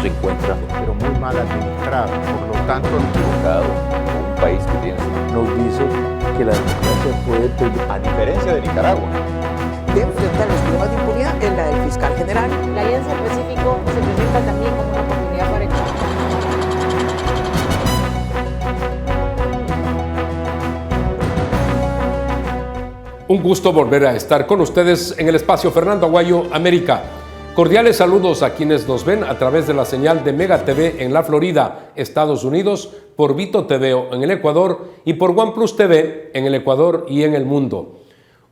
encuentra, pero muy mal administrado. Por lo tanto, equivocado, un país que tiene, nos dice que la democracia puede terminar. a diferencia de Nicaragua, de enfrentar los problemas de impunidad en la del fiscal general. La Alianza del Pacífico se presenta también como una oportunidad para Ecuador. Un gusto volver a estar con ustedes en el espacio Fernando Aguayo América. Cordiales saludos a quienes nos ven a través de la señal de Mega TV en la Florida, Estados Unidos, por Vito TV en el Ecuador y por OnePlus TV en el Ecuador y en el mundo.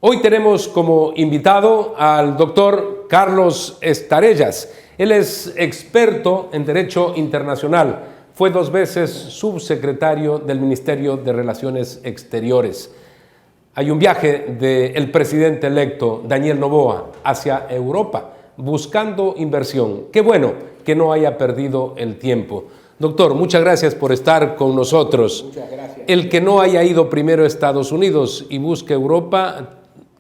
Hoy tenemos como invitado al doctor Carlos Estarellas. Él es experto en Derecho Internacional. Fue 2 veces subsecretario del Ministerio de Relaciones Exteriores. Hay un viaje del presidente electo Daniel Noboa hacia Europa buscando inversión. Qué bueno que no haya perdido el tiempo. Doctor, muchas gracias por estar con nosotros. Muchas gracias. El que no haya ido primero a Estados Unidos y busque Europa,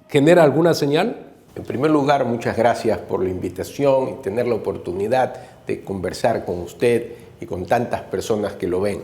¿genera alguna señal? En primer lugar, muchas gracias por la invitación y tener la oportunidad de conversar con usted y con tantas personas que lo ven.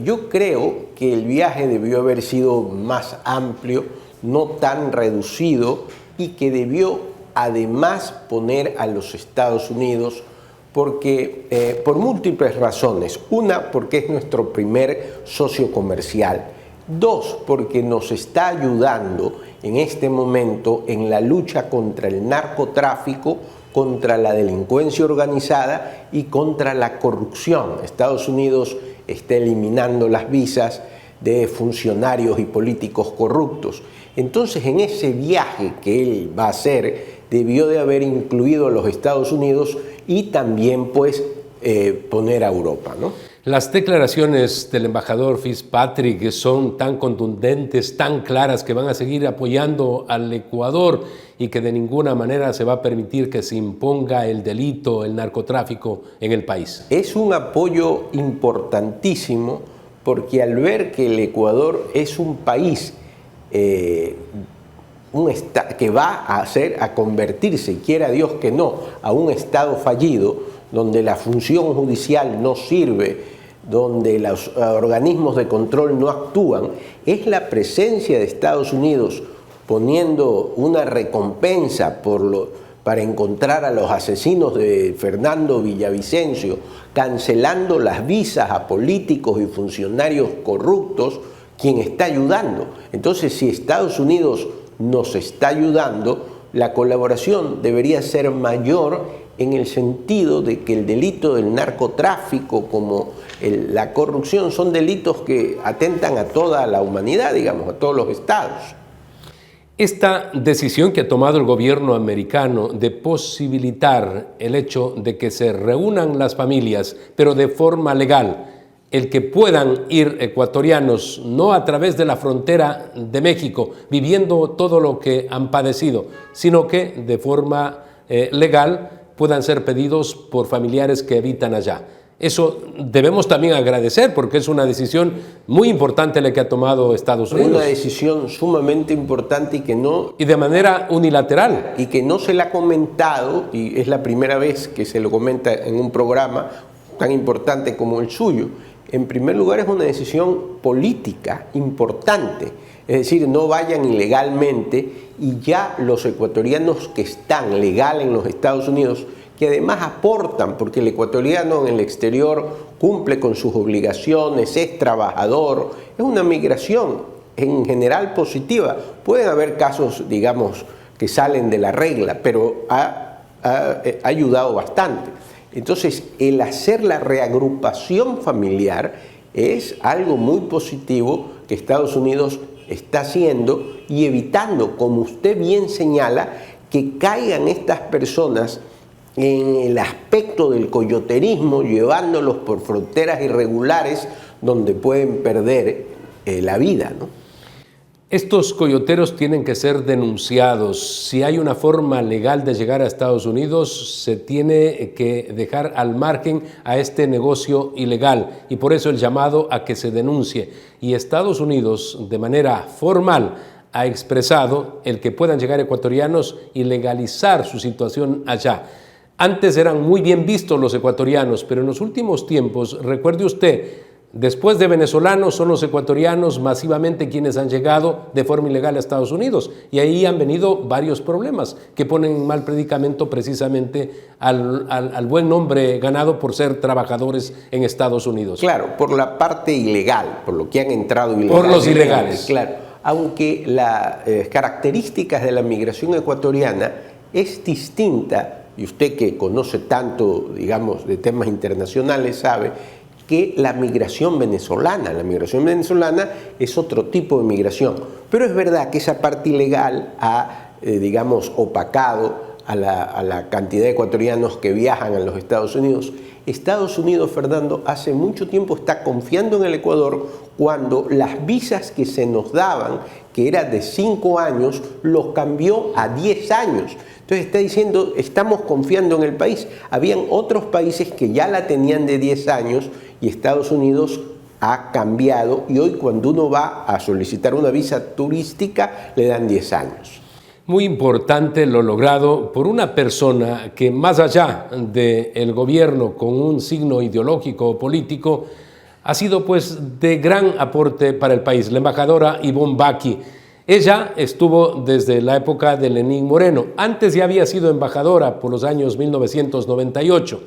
Yo creo que el viaje debió haber sido más amplio, no tan reducido, y que debió además poner a los Estados Unidos porque, por múltiples razones. Una, porque es nuestro primer socio comercial. 2, porque nos está ayudando en este momento en la lucha contra el narcotráfico, contra la delincuencia organizada y contra la corrupción. Estados Unidos está eliminando las visas de funcionarios y políticos corruptos. Entonces, en ese viaje que él va a hacer, debió de haber incluido a los Estados Unidos y también, pues, poner a Europa, ¿no? Las declaraciones del embajador Fitzpatrick son tan contundentes, tan claras, que van a seguir apoyando al Ecuador y que de ninguna manera se va a permitir que se imponga el delito, el narcotráfico en el país. Es un apoyo importantísimo porque al ver que el Ecuador es un país que va a convertirse, quiera Dios que no, a un Estado fallido, donde la función judicial no sirve, donde los organismos de control no actúan, es la presencia de Estados Unidos poniendo una recompensa para encontrar a los asesinos de Fernando Villavicencio, cancelando las visas a políticos y funcionarios corruptos, quien está ayudando. Entonces, si Estados Unidos nos está ayudando, la colaboración debería ser mayor en el sentido de que el delito del narcotráfico como la corrupción son delitos que atentan a toda la humanidad, digamos, a todos los estados. Esta decisión que ha tomado el gobierno americano de posibilitar el hecho de que se reúnan las familias, pero de forma legal, el que puedan ir ecuatorianos, no a través de la frontera de México, viviendo todo lo que han padecido, sino que de forma legal puedan ser pedidos por familiares que habitan allá. Eso debemos también agradecer porque es una decisión muy importante la que ha tomado Estados Unidos. Una decisión sumamente importante y de manera unilateral. Y que no se le ha comentado, y es la primera vez que se lo comenta en un programa tan importante como el suyo. En primer lugar, es una decisión política importante. Es decir, no vayan ilegalmente y ya los ecuatorianos que están legal en los Estados Unidos, que además aportan, porque el ecuatoriano en el exterior cumple con sus obligaciones, es trabajador, es una migración en general positiva. Pueden haber casos, digamos, que salen de la regla, pero ha ayudado bastante. Entonces, el hacer la reagrupación familiar es algo muy positivo que Estados Unidos está haciendo y evitando, como usted bien señala, que caigan estas personas en el aspecto del coyoterismo, llevándolos por fronteras irregulares donde pueden perder la vida, ¿no? Estos coyoteros tienen que ser denunciados. Si hay una forma legal de llegar a Estados Unidos, se tiene que dejar al margen a este negocio ilegal y por eso el llamado a que se denuncie. Y Estados Unidos, de manera formal, ha expresado el que puedan llegar ecuatorianos y legalizar su situación allá. Antes eran muy bien vistos los ecuatorianos, pero en los últimos tiempos, recuerde usted, después de venezolanos son los ecuatorianos masivamente quienes han llegado de forma ilegal a Estados Unidos, y ahí han venido varios problemas que ponen en mal predicamento precisamente al buen nombre ganado por ser trabajadores en Estados Unidos. Claro, por la parte ilegal, por lo que han entrado ilegales. Por los ilegales. Claro, aunque las características de la migración ecuatoriana es distinta, y usted que conoce tanto, digamos, de temas internacionales sabe que la migración venezolana es otro tipo de migración. Pero es verdad que esa parte ilegal ha, digamos, opacado a la cantidad de ecuatorianos que viajan a los Estados Unidos. Estados Unidos, Fernando, hace mucho tiempo está confiando en el Ecuador cuando las visas que se nos daban, que era de 5 años, los cambió a 10 años. Entonces está diciendo, estamos confiando en el país. Habían otros países que ya la tenían de 10 años y Estados Unidos ha cambiado, y hoy cuando uno va a solicitar una visa turística le dan 10 años. Muy importante lo logrado por una persona que, más allá del gobierno con un signo ideológico o político, ha sido pues de gran aporte para el país, la embajadora Ivonne Baqui. Ella estuvo desde la época de Lenín Moreno. Antes ya había sido embajadora por los años 1998,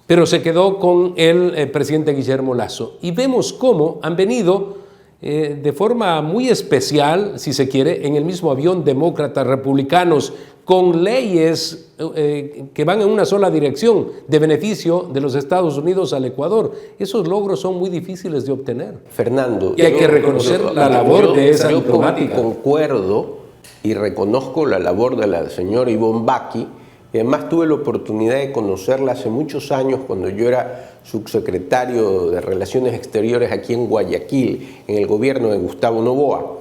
pero se quedó con el presidente Guillermo Lasso. Y vemos cómo han venido de forma muy especial, si se quiere, en el mismo avión demócratas, republicanos, con leyes que van en una sola dirección, de beneficio de los Estados Unidos al Ecuador. Esos logros son muy difíciles de obtener. Fernando, y hay que reconocer la labor de esa diplomática. Yo concuerdo y reconozco la labor de la señora Ivonne Baqui. Y además tuve la oportunidad de conocerla hace muchos años cuando yo era subsecretario de Relaciones Exteriores aquí en Guayaquil, en el gobierno de Gustavo Noboa.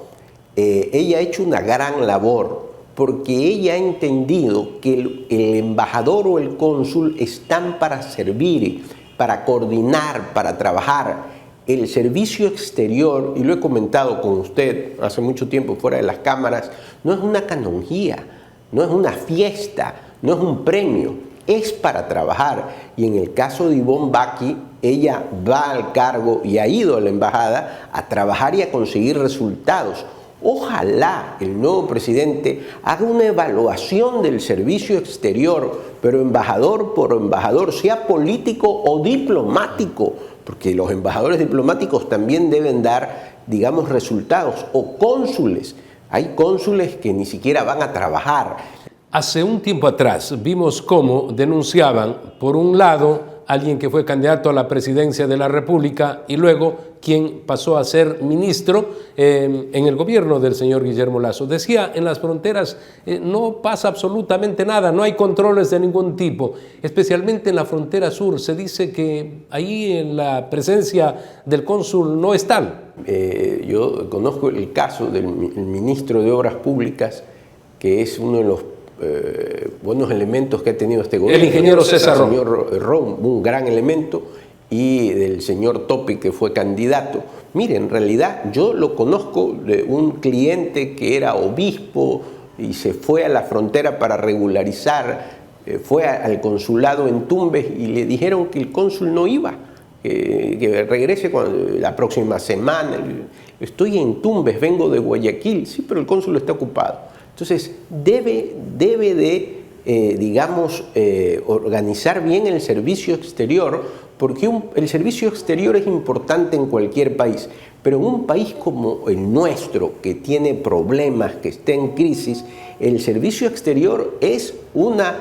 Ella ha hecho una gran labor porque ella ha entendido que el embajador o el cónsul están para servir, para coordinar, para trabajar. El servicio exterior, y lo he comentado con usted hace mucho tiempo fuera de las cámaras, no es una canonjía, no es una fiesta, no es un premio, es para trabajar. Y en el caso de Ivonne Baqui, ella va al cargo y ha ido a la embajada a trabajar y a conseguir resultados. Ojalá el nuevo presidente haga una evaluación del servicio exterior, pero embajador por embajador, sea político o diplomático, porque los embajadores diplomáticos también deben dar, digamos, resultados, o cónsules. Hay cónsules que ni siquiera van a trabajar. Hace un tiempo atrás vimos cómo denunciaban, por un lado, alguien que fue candidato a la presidencia de la República y luego quien pasó a ser ministro en el gobierno del señor Guillermo Lasso. Decía, en las fronteras no pasa absolutamente nada, no hay controles de ningún tipo, especialmente en la frontera sur. Se dice que ahí en la presencia del cónsul no es tal. Yo conozco el caso del ministro de Obras Públicas, que es uno de los buenos elementos que ha tenido este gobierno. El ingeniero César Ron. El señor Ron, un gran elemento, y del señor Topi, que fue candidato. Mire, en realidad yo lo conozco de un cliente que era obispo y se fue a la frontera para regularizar, fue al consulado en Tumbes y le dijeron que el cónsul no iba, que regrese la próxima semana. Estoy en Tumbes, vengo de Guayaquil. Sí, pero el cónsul está ocupado. Entonces, debe de, digamos, organizar bien el servicio exterior, porque el servicio exterior es importante en cualquier país, pero en un país como el nuestro, que tiene problemas, que está en crisis, el servicio exterior es una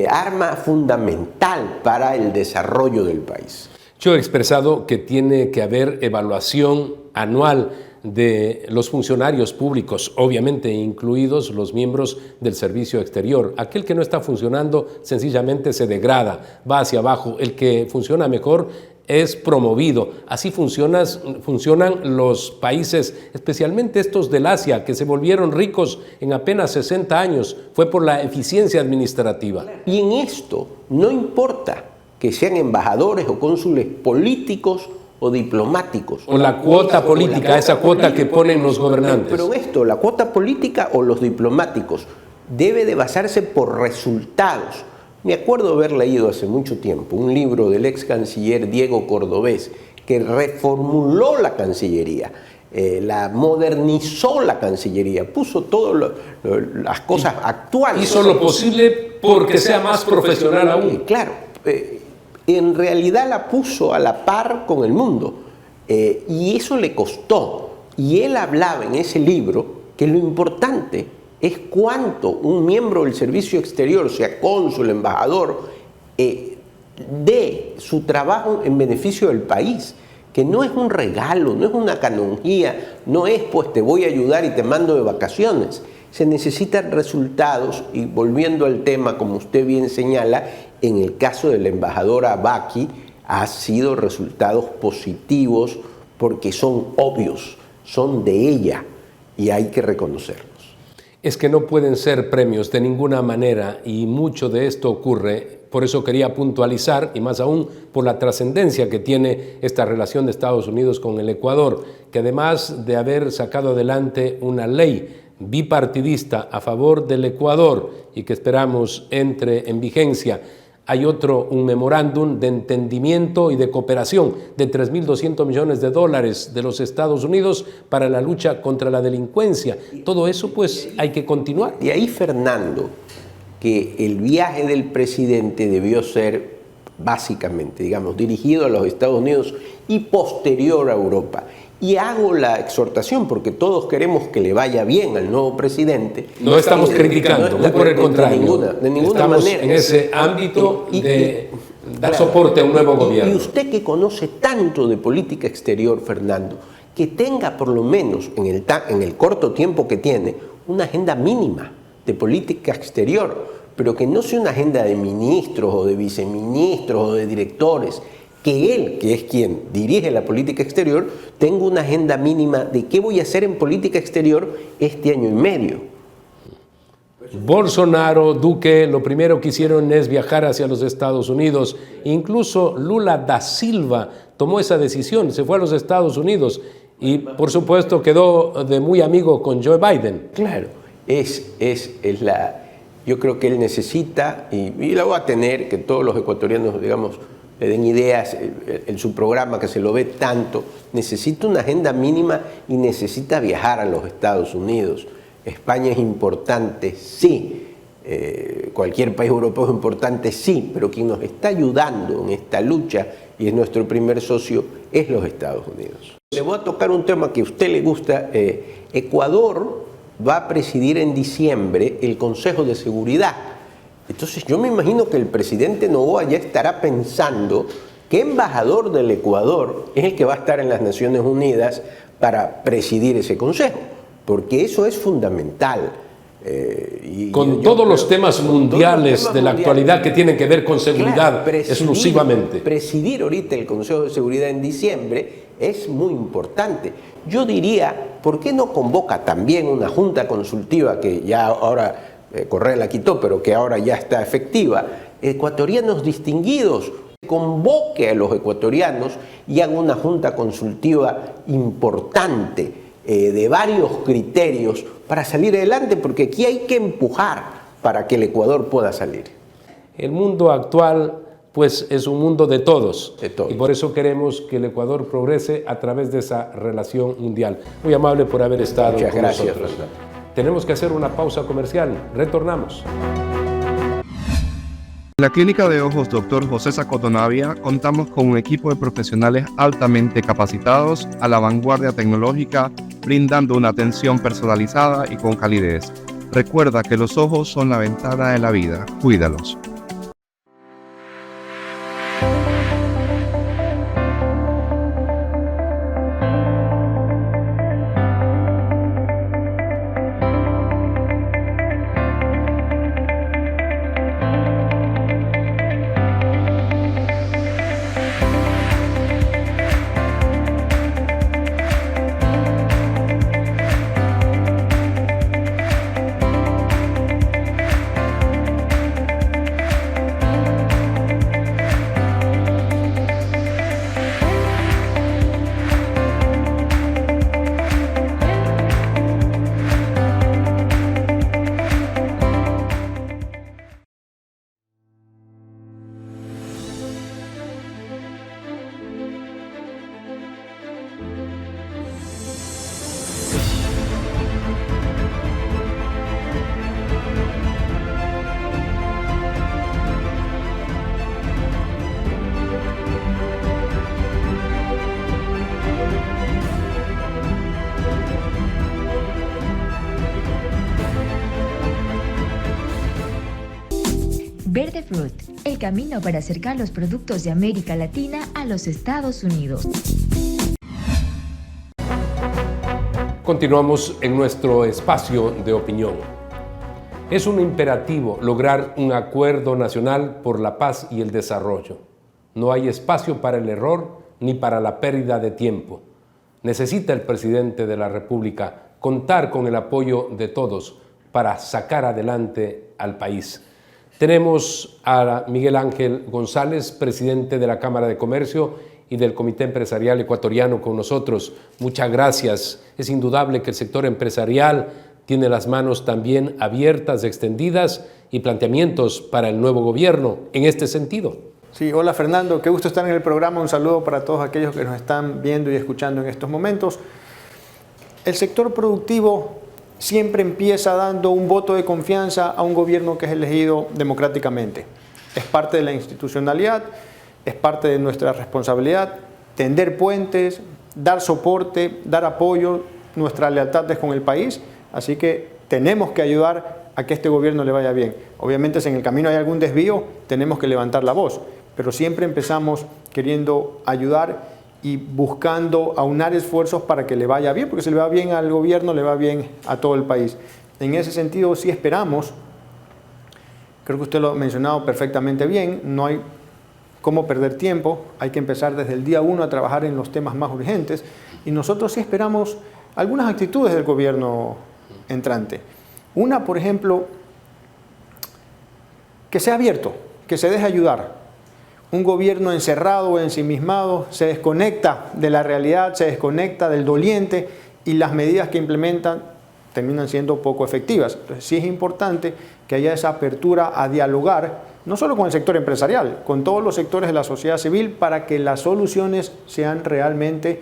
arma fundamental para el desarrollo del país. Yo he expresado que tiene que haber evaluación anual de los funcionarios públicos, obviamente incluidos los miembros del servicio exterior. Aquel que no está funcionando sencillamente se degrada, va hacia abajo. El que funciona mejor es promovido. Así funcionan los países, especialmente estos del Asia, que se volvieron ricos en apenas 60 años. Fue por la eficiencia administrativa. Y en esto no importa que sean embajadores o cónsules políticos o diplomáticos. O la cuota política, esa cuota que ponen los gobernantes. Pero esto, la cuota política o los diplomáticos, debe de basarse por resultados. Me acuerdo haber leído hace mucho tiempo un libro del ex canciller Diego Cordovés que reformuló la Cancillería, la modernizó la Cancillería, puso todas las cosas actuales. Hizo lo posible porque sea más profesional aún. Claro, en realidad la puso a la par con el mundo y eso le costó. Y él hablaba en ese libro que lo importante es cuánto un miembro del servicio exterior, sea cónsul, embajador, dé su trabajo en beneficio del país, que no es un regalo, no es una canonjía, no es pues te voy a ayudar y te mando de vacaciones. Se necesitan resultados y volviendo al tema, como usted bien señala, en el caso de la embajadora Baki ha sido resultados positivos porque son obvios, son de ella y hay que reconocerlos. Es que no pueden ser premios de ninguna manera y mucho de esto ocurre, por eso quería puntualizar y más aún por la trascendencia que tiene esta relación de Estados Unidos con el Ecuador, que además de haber sacado adelante una ley bipartidista a favor del Ecuador y que esperamos entre en vigencia, hay un memorándum de entendimiento y de cooperación de $3.200 millones de los Estados Unidos para la lucha contra la delincuencia. Todo eso pues hay que continuar. De ahí, Fernando, que el viaje del presidente debió ser básicamente, digamos, dirigido a los Estados Unidos y posterior a Europa. Y hago la exhortación porque todos queremos que le vaya bien al nuevo presidente. No estamos criticando, muy por el contrario. De ninguna estamos manera. En ese ámbito de dar soporte a un nuevo gobierno. Y usted que conoce tanto de política exterior, Fernando, que tenga por lo menos en el corto tiempo que tiene una agenda mínima de política exterior, pero que no sea una agenda de ministros o de viceministros o de directores, que él, que es quien dirige la política exterior, tenga una agenda mínima de qué voy a hacer en política exterior este año y medio. Bolsonaro, Duque, lo primero que hicieron es viajar hacia los Estados Unidos. Incluso Lula da Silva tomó esa decisión, se fue a los Estados Unidos y por supuesto quedó de muy amigo con Joe Biden. Claro, yo creo que él necesita, y la va a tener, que todos los ecuatorianos, digamos, le den ideas en su programa, que se lo ve tanto, necesita una agenda mínima y necesita viajar a los Estados Unidos. España es importante, sí. Cualquier país europeo es importante, sí, pero quien nos está ayudando en esta lucha y es nuestro primer socio es los Estados Unidos. Le voy a tocar un tema que a usted le gusta. Ecuador va a presidir en diciembre el Consejo de Seguridad. Entonces yo me imagino que el presidente Noboa ya estará pensando qué embajador del Ecuador es el que va a estar en las Naciones Unidas para presidir ese consejo, porque eso es fundamental. Con todos los temas mundiales de la actualidad que tienen que ver con seguridad, claro, exclusivamente. Presidir ahorita el Consejo de Seguridad en diciembre es muy importante. Yo diría, ¿por qué no convoca también una junta consultiva que ya ahora Correa la quitó, pero que ahora ya está efectiva? Ecuatorianos distinguidos, convoque a los ecuatorianos y haga una junta consultiva importante de varios criterios para salir adelante, porque aquí hay que empujar para que el Ecuador pueda salir. El mundo actual pues es un mundo de todos. Y por eso queremos que el Ecuador progrese a través de esa relación mundial. Muy amable por haber estado con nosotros. Tenemos que hacer una pausa comercial. Retornamos. En la Clínica de Ojos Dr. José Sacotonavia contamos con un equipo de profesionales altamente capacitados a la vanguardia tecnológica, brindando una atención personalizada y con calidez. Recuerda que los ojos son la ventana de la vida. Cuídalos. Verde Fruit, el camino para acercar los productos de América Latina a los Estados Unidos. Continuamos en nuestro espacio de opinión. Es un imperativo lograr un acuerdo nacional por la paz y el desarrollo. No hay espacio para el error ni para la pérdida de tiempo. Necesita el presidente de la República contar con el apoyo de todos para sacar adelante al país. Tenemos a Miguel Ángel González, presidente de la Cámara de Comercio y del Comité Empresarial Ecuatoriano, con nosotros. Muchas gracias. Es indudable que el sector empresarial tiene las manos también abiertas, extendidas y planteamientos para el nuevo gobierno en este sentido. Sí, hola Fernando, qué gusto estar en el programa. Un saludo para todos aquellos que nos están viendo y escuchando en estos momentos. El sector productivo siempre empieza dando un voto de confianza a un gobierno que es elegido democráticamente. Es parte de la institucionalidad, es parte de nuestra responsabilidad tender puentes, dar soporte, dar apoyo. Nuestra lealtad es con el país, así que tenemos que ayudar a que este gobierno le vaya bien. Obviamente si en el camino hay algún desvío, tenemos que levantar la voz, pero siempre empezamos queriendo ayudar y buscando aunar esfuerzos para que le vaya bien, porque si le va bien al gobierno, le va bien a todo el país. En ese sentido, sí esperamos, creo que usted lo ha mencionado perfectamente bien, no hay cómo perder tiempo, hay que empezar desde el día 1 a trabajar en los temas más urgentes, y nosotros sí esperamos algunas actitudes del gobierno entrante. Una, por ejemplo, que sea abierto, que se deje ayudar. Un gobierno encerrado o ensimismado se desconecta de la realidad, se desconecta del doliente y las medidas que implementan terminan siendo poco efectivas. Entonces sí es importante que haya esa apertura a dialogar, no solo con el sector empresarial, con todos los sectores de la sociedad civil para que las soluciones sean realmente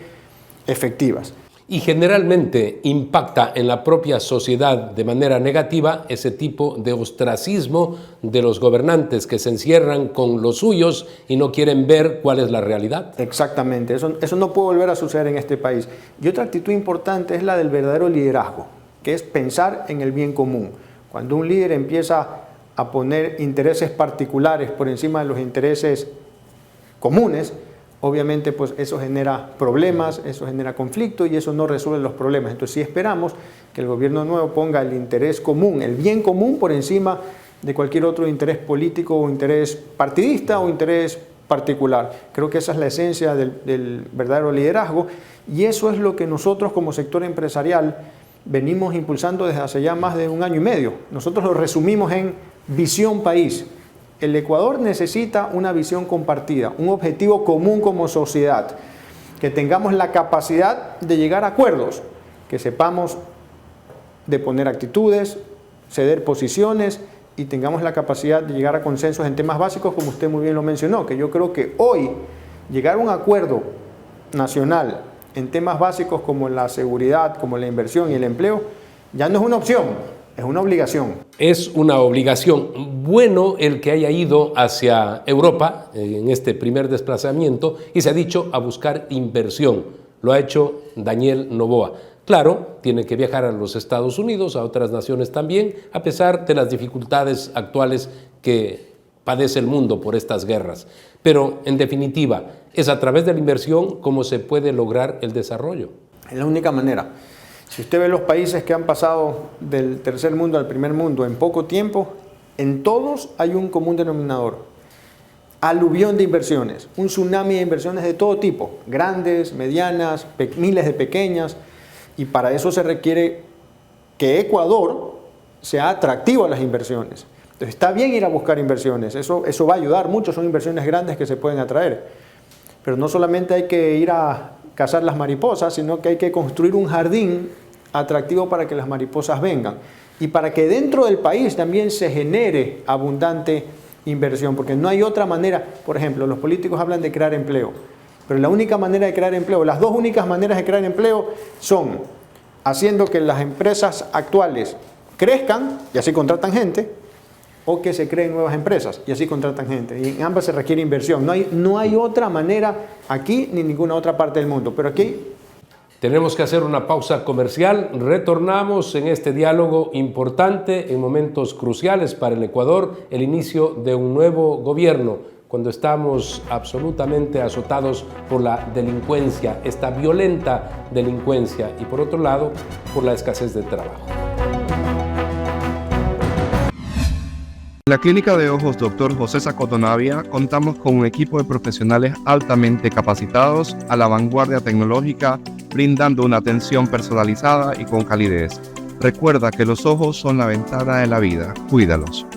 efectivas. Y generalmente impacta en la propia sociedad de manera negativa ese tipo de ostracismo de los gobernantes que se encierran con los suyos y no quieren ver cuál es la realidad. Exactamente, eso no puede volver a suceder en este país. Y otra actitud importante es la del verdadero liderazgo, que es pensar en el bien común. Cuando un líder empieza a poner intereses particulares por encima de los intereses comunes, obviamente pues eso genera problemas, eso genera conflicto y eso no resuelve los problemas. Entonces sí esperamos que el gobierno nuevo ponga el interés común, el bien común por encima de cualquier otro interés político o interés partidista o interés particular. Creo que esa es la esencia del verdadero liderazgo y eso es lo que nosotros como sector empresarial venimos impulsando desde hace ya más de 1 año y medio. Nosotros lo resumimos en visión país. El Ecuador necesita una visión compartida, un objetivo común como sociedad, que tengamos la capacidad de llegar a acuerdos, que sepamos de poner actitudes, ceder posiciones y tengamos la capacidad de llegar a consensos en temas básicos, como usted muy bien lo mencionó, que yo creo que hoy llegar a un acuerdo nacional en temas básicos como la seguridad, como la inversión y el empleo, ya no es una opción. Es una obligación. Es una obligación. Bueno el que haya ido hacia Europa en este primer desplazamiento y se ha dicho a buscar inversión. Lo ha hecho Daniel Noboa. Claro, tiene que viajar a los Estados Unidos, a otras naciones también, a pesar de las dificultades actuales que padece el mundo por estas guerras. Pero, en definitiva, es a través de la inversión como se puede lograr el desarrollo. Es la única manera. Si usted ve los países que han pasado del tercer mundo al primer mundo en poco tiempo, en todos hay un común denominador. Aluvión de inversiones, un tsunami de inversiones de todo tipo, grandes, medianas, miles de pequeñas, y para eso se requiere que Ecuador sea atractivo a las inversiones. Entonces está bien ir a buscar inversiones, eso va a ayudar mucho, son inversiones grandes que se pueden atraer. Pero no solamente hay que ir a cazar las mariposas, sino que hay que construir un jardín atractivo para que las mariposas vengan y para que dentro del país también se genere abundante inversión, porque no hay otra manera. Por ejemplo, los políticos hablan de crear empleo, pero la única manera de crear empleo, las dos únicas maneras de crear empleo son haciendo que las empresas actuales crezcan y así contratan gente, o que se creen nuevas empresas y así contratan gente. Y en ambas se requiere inversión. No hay otra manera aquí ni en ninguna otra parte del mundo. Pero aquí Tenemos que hacer una pausa comercial. Retornamos en este diálogo importante en momentos cruciales para el Ecuador, el inicio de un nuevo gobierno, cuando estamos absolutamente azotados por la delincuencia, esta violenta delincuencia, y por otro lado, por la escasez de trabajo. En la Clínica de Ojos Dr. José Cotonavia contamos con un equipo de profesionales altamente capacitados a la vanguardia tecnológica, brindando una atención personalizada y con calidez. Recuerda que los ojos son la ventana de la vida. Cuídalos.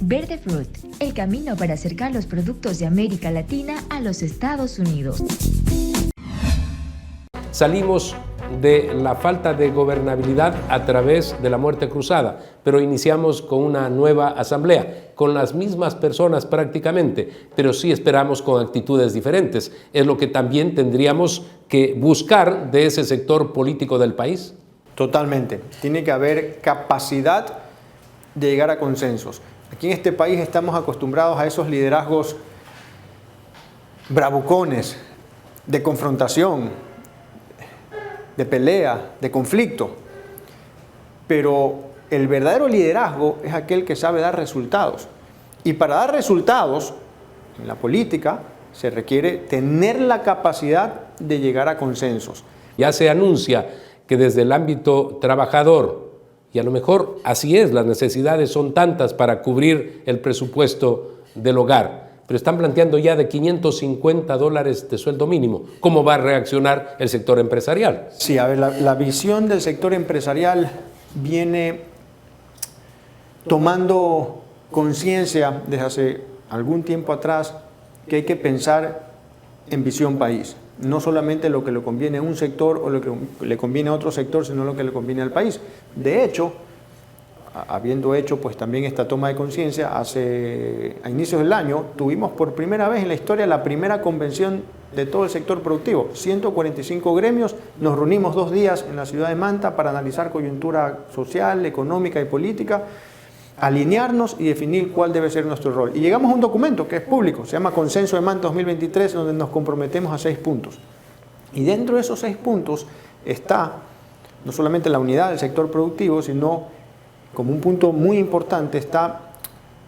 Verde Fruit, el camino para acercar los productos de América Latina a los Estados Unidos. Salimos de la falta de gobernabilidad a través de la muerte cruzada, pero iniciamos con una nueva asamblea, con las mismas personas prácticamente, pero sí esperamos con actitudes diferentes. Es lo que también tendríamos que buscar de ese sector político del país. Totalmente. Tiene que haber capacidad de llegar a consensos. Aquí en este país estamos acostumbrados a esos liderazgos bravucones, de confrontación, de pelea, de conflicto. Pero el verdadero liderazgo es aquel que sabe dar resultados. Y para dar resultados en la política se requiere tener la capacidad de llegar a consensos. Ya se anuncia que desde el ámbito trabajador, y a lo mejor así es, las necesidades son tantas para cubrir el presupuesto del hogar, pero están planteando ya de $550 de sueldo mínimo. ¿Cómo va a reaccionar el sector empresarial? Sí, a ver, la visión del sector empresarial viene tomando conciencia desde hace algún tiempo atrás que hay que pensar en visión país. No solamente lo que le conviene a un sector o lo que le conviene a otro sector, sino lo que le conviene al país. De hecho, habiendo hecho pues también esta toma de conciencia, a inicios del año tuvimos por primera vez en la historia la primera convención de todo el sector productivo. 145 gremios, nos reunimos 2 días en la ciudad de Manta para analizar coyuntura social, económica y política, alinearnos y definir cuál debe ser nuestro rol. Y llegamos a un documento que es público, se llama Consenso de Manta 2023, donde nos comprometemos a 6 puntos. Y dentro de esos 6 puntos está no solamente la unidad del sector productivo, sino como un punto muy importante está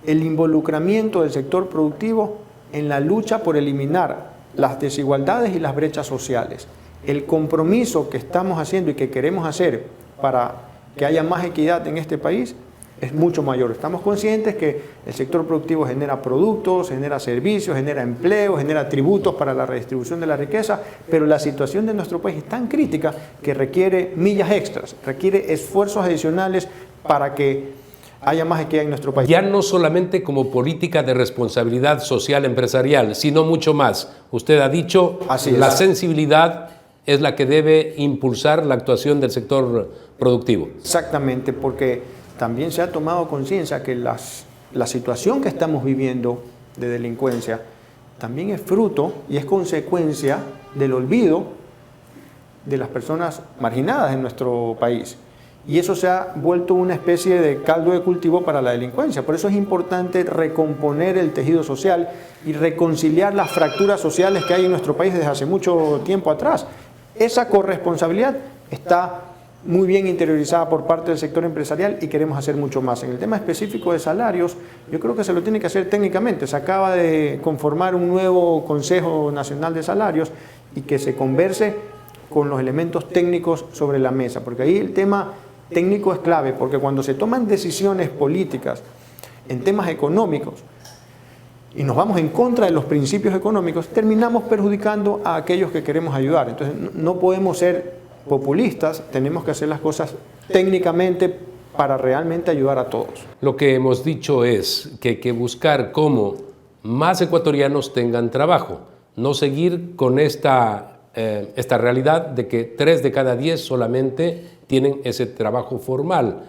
el involucramiento del sector productivo en la lucha por eliminar las desigualdades y las brechas sociales. El compromiso que estamos haciendo y que queremos hacer para que haya más equidad en este país es mucho mayor. Estamos conscientes que el sector productivo genera productos, genera servicios, genera empleo, genera tributos para la redistribución de la riqueza, pero la situación de nuestro país es tan crítica que requiere millas extras, requiere esfuerzos adicionales para que haya más equidad en nuestro país. Ya no solamente como política de responsabilidad social empresarial, sino mucho más. Usted ha dicho, la sensibilidad es la que debe impulsar la actuación del sector productivo. Exactamente, porque también se ha tomado conciencia que la situación que estamos viviendo de delincuencia también es fruto y es consecuencia del olvido de las personas marginadas en nuestro país. Y eso se ha vuelto una especie de caldo de cultivo para la delincuencia. Por eso es importante recomponer el tejido social y reconciliar las fracturas sociales que hay en nuestro país desde hace mucho tiempo atrás. Esa corresponsabilidad está muy bien interiorizada por parte del sector empresarial y queremos hacer mucho más. En el tema específico de salarios, yo creo que se lo tiene que hacer técnicamente. Se acaba de conformar un nuevo Consejo Nacional de Salarios y que se converse con los elementos técnicos sobre la mesa, porque ahí el tema técnico es clave, porque cuando se toman decisiones políticas en temas económicos y nos vamos en contra de los principios económicos, terminamos perjudicando a aquellos que queremos ayudar. Entonces no podemos ser populistas, tenemos que hacer las cosas técnicamente para realmente ayudar a todos. Lo que hemos dicho es que hay que buscar cómo más ecuatorianos tengan trabajo, no seguir con esta realidad de que 3 de cada 10 solamente tienen ese trabajo formal.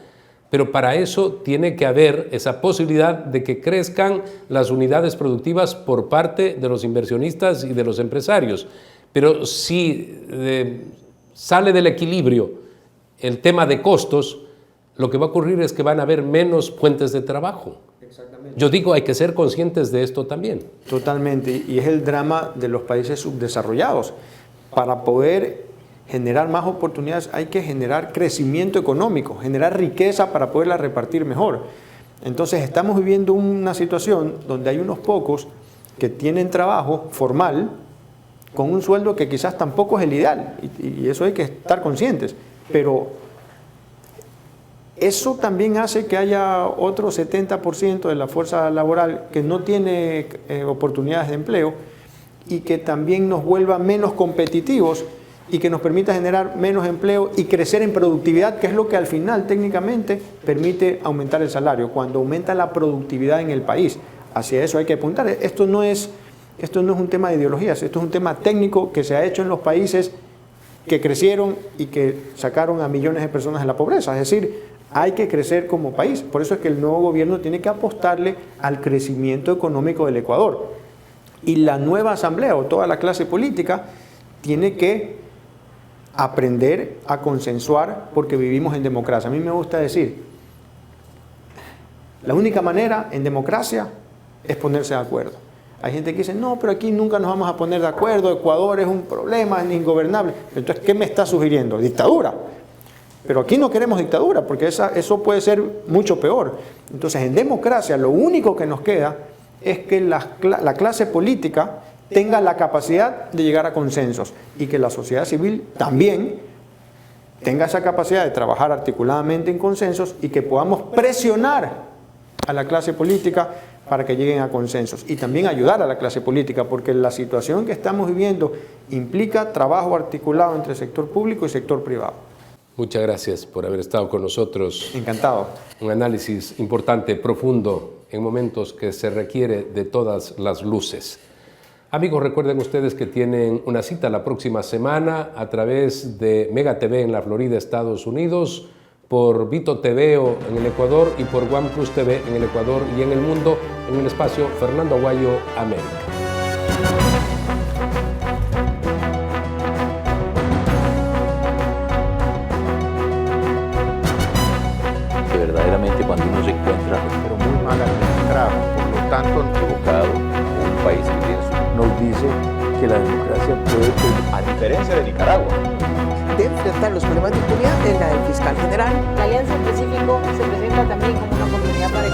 Pero para eso tiene que haber esa posibilidad de que crezcan las unidades productivas por parte de los inversionistas y de los empresarios. Pero si sale del equilibrio el tema de costos, lo que va a ocurrir es que van a haber menos fuentes de trabajo. Exactamente. Yo digo, hay que ser conscientes de esto también. Totalmente, y es el drama de los países subdesarrollados. Para poder generar más oportunidades hay que generar crecimiento económico, generar riqueza para poderla repartir mejor. Entonces estamos viviendo una situación donde hay unos pocos que tienen trabajo formal con un sueldo que quizás tampoco es el ideal, y eso hay que estar conscientes, pero eso también hace que haya otro 70% de la fuerza laboral que no tiene oportunidades de empleo y que también nos vuelva menos competitivos y que nos permita generar menos empleo y crecer en productividad, que es lo que al final técnicamente permite aumentar el salario, cuando aumenta la productividad en el país. Hacia eso hay que apuntar. Esto no es un tema de ideologías, esto es un tema técnico que se ha hecho en los países que crecieron y que sacaron a millones de personas de la pobreza. Es decir, hay que crecer como país. Por eso es que el nuevo gobierno tiene que apostarle al crecimiento económico del Ecuador. Y la nueva asamblea o toda la clase política tiene que aprender a consensuar, porque vivimos en democracia. A mí me gusta decir, la única manera en democracia es ponerse de acuerdo. Hay gente que dice, no, pero aquí nunca nos vamos a poner de acuerdo, Ecuador es un problema, es ingobernable. Entonces, ¿qué me está sugiriendo? Dictadura. Pero aquí no queremos dictadura, porque eso puede ser mucho peor. Entonces, en democracia lo único que nos queda es que la clase política tenga la capacidad de llegar a consensos y que la sociedad civil también tenga esa capacidad de trabajar articuladamente en consensos y que podamos presionar a la clase política para que lleguen a consensos y también ayudar a la clase política, porque la situación que estamos viviendo implica trabajo articulado entre sector público y sector privado. Muchas gracias por haber estado con nosotros. Encantado. Un análisis importante, profundo, en momentos que se requiere de todas las luces. Amigos, recuerden ustedes que tienen una cita la próxima semana a través de Mega TV en la Florida, Estados Unidos, por Vito TV en el Ecuador y por OnePlus TV en el Ecuador y en el mundo, en el espacio Fernando Aguayo, América. Verdaderamente cuando uno se encuentra Pero muy mal administrado, por lo tanto, equivocado con un país que tiene su... Nos dice que la democracia puede permitir. A diferencia de Nicaragua. De enfrentar los problemas de impunidad en la del fiscal general. La Alianza en Pacífico se presenta también como una oportunidad para